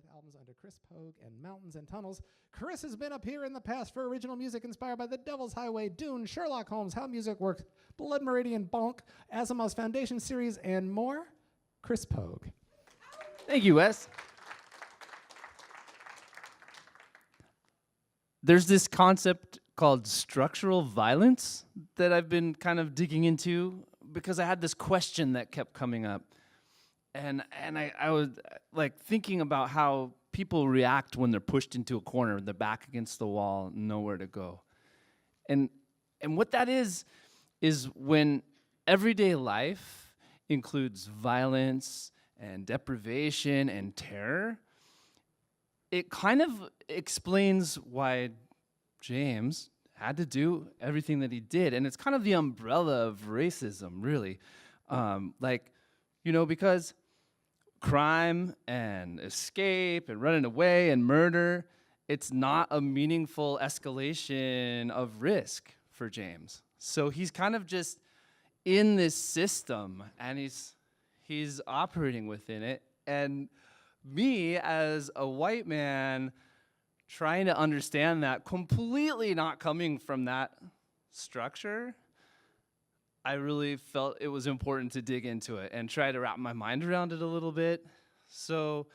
with albums under Chris Poage and Mountains and Tunnels. Chris has been up here in the past for original music inspired by The Devil's Highway, Dune, Sherlock Holmes, How Music Works, Blood Meridian, Bonk, Asimov's Foundation series, and more. Chris Poage. Thank you, Wes. There's this concept called structural violence that I've been kind of digging into because I had this question that kept coming up. And I was like thinking about how people react when they're pushed into a corner, they're back against the wall, nowhere to go. And what that is when everyday life includes violence and deprivation and terror, it kind of explains why James had to do everything that he did. And it's kind of the umbrella of racism, really. Because crime and escape and running away and murder, it's not a meaningful escalation of risk for James. So he's kind of just in this system, and he's operating within it. And me, as a white man, trying to understand that, completely not coming from that structure, I really felt it was important to dig into it and try to wrap my mind around it a little bit. So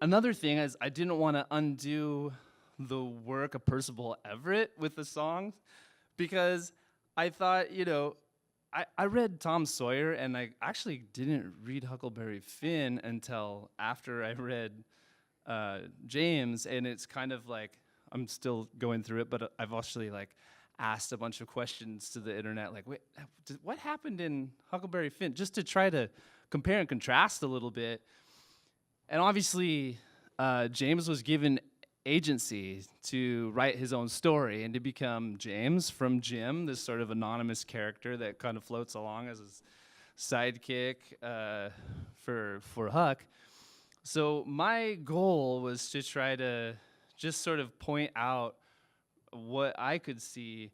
another thing is I didn't want to undo the work of Percival Everett with the songs, because I thought, I read Tom Sawyer, and I actually didn't read Huckleberry Finn until after I read James, and it's kind of like, I'm still going through it, but I've actually asked a bunch of questions to the internet, wait, what happened in Huckleberry Finn, just to try to compare and contrast a little bit. And obviously, James was given agency to write his own story and to become James from Jim, this sort of anonymous character that kind of floats along as his sidekick for Huck. So my goal was to try to just sort of point out what I could see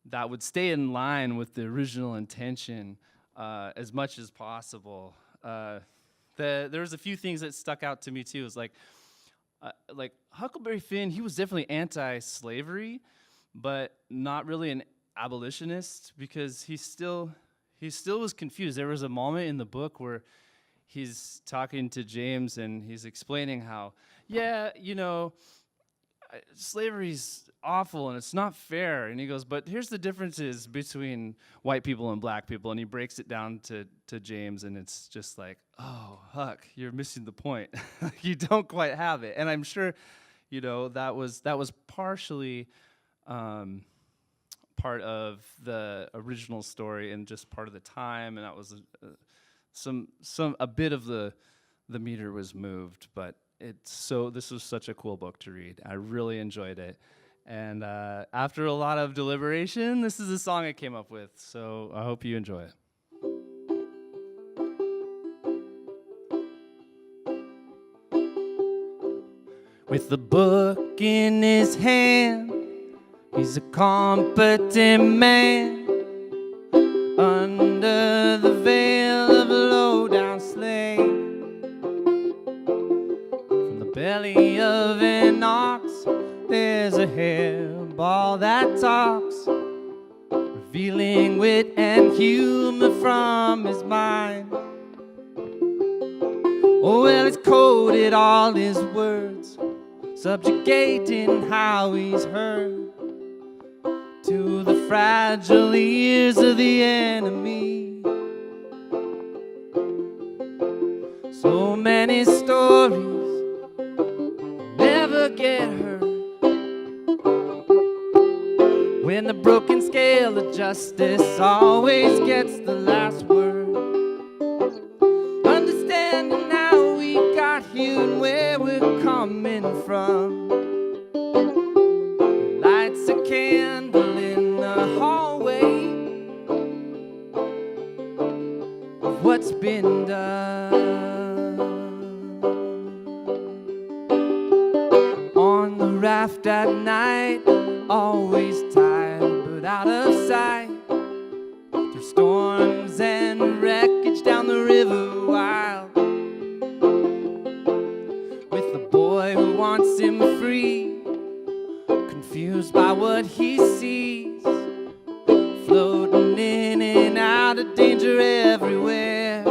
that would stay in line with the original intention as much as possible. There was a few things that stuck out to me too. It was like Huckleberry Finn, he was definitely anti-slavery, but not really an abolitionist, because he still was confused. There was a moment in the book where he's talking to James and he's explaining how, slavery's awful and it's not fair. And he goes, but here's the differences between white people and black people. And he breaks it down to James, and it's just like, oh, Huck, you're missing the point. You don't quite have it. And I'm sure, that was partially part of the original story and just part of the time. And that was a bit of the meter was moved, but this was such a cool book to read. I really enjoyed it. And after a lot of deliberation, this is a song I came up with, so I hope you enjoy it. With the book in his hand, he's a competent man. Under the veil of a low-down slave, from the belly of an ox, there's a hairball that talks, revealing wit and humor from his mind. Oh, well, it's coded all his words, subjugating how he's heard to the fragile ears of the enemy. So many stories never get heard. When the broken scale of justice always gets the last word. Understanding how we got here and where we're coming from. Lights a candle in the hallway of what's been done. On the raft at night, always tired but out of sight, through storms and wreckage down the river wild, with the wants him free, confused by what he sees, floating in and out of danger everywhere.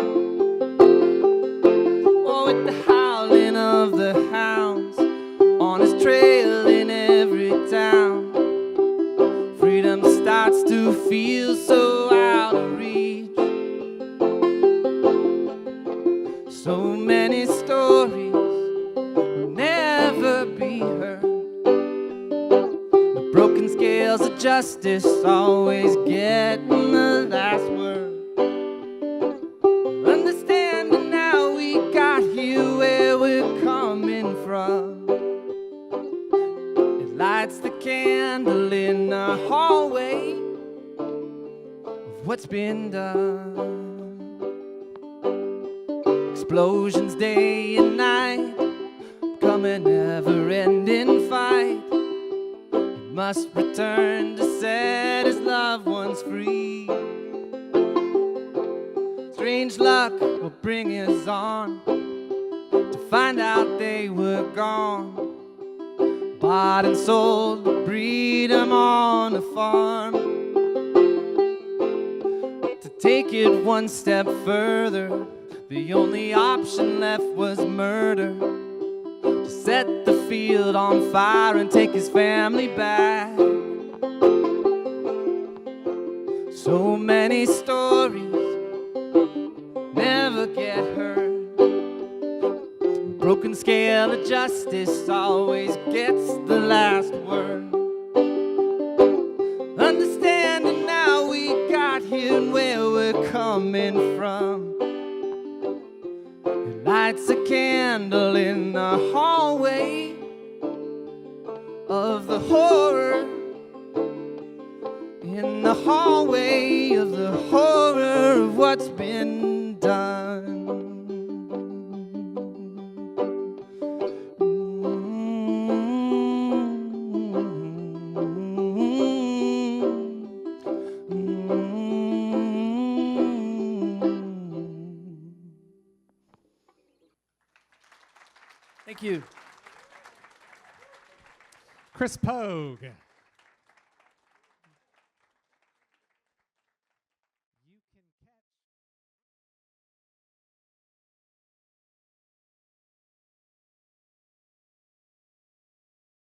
Oh, with the howling of the hounds on his trail in every town, freedom starts to feel so out of reach. So many stories will never be heard. The broken scales of justice always getting the last word. Understanding now we got here where we're coming from. It lights the candle in the hallway of what's been done. Explosions day and night, become a never-ending fight. He must return to set his loved ones free. Strange luck will bring us on to find out they were gone, bought and sold to breed them on a farm. To take it one step further, the only option left was murder, to set the field on fire and take his family back. So many stories never get heard. The broken scale of justice always gets the last word. Understanding now we got here and where we're coming from. Lights a candle in the hallway of the horror, in the hallway of the horror of what's been done. Thank you. Chris Poage.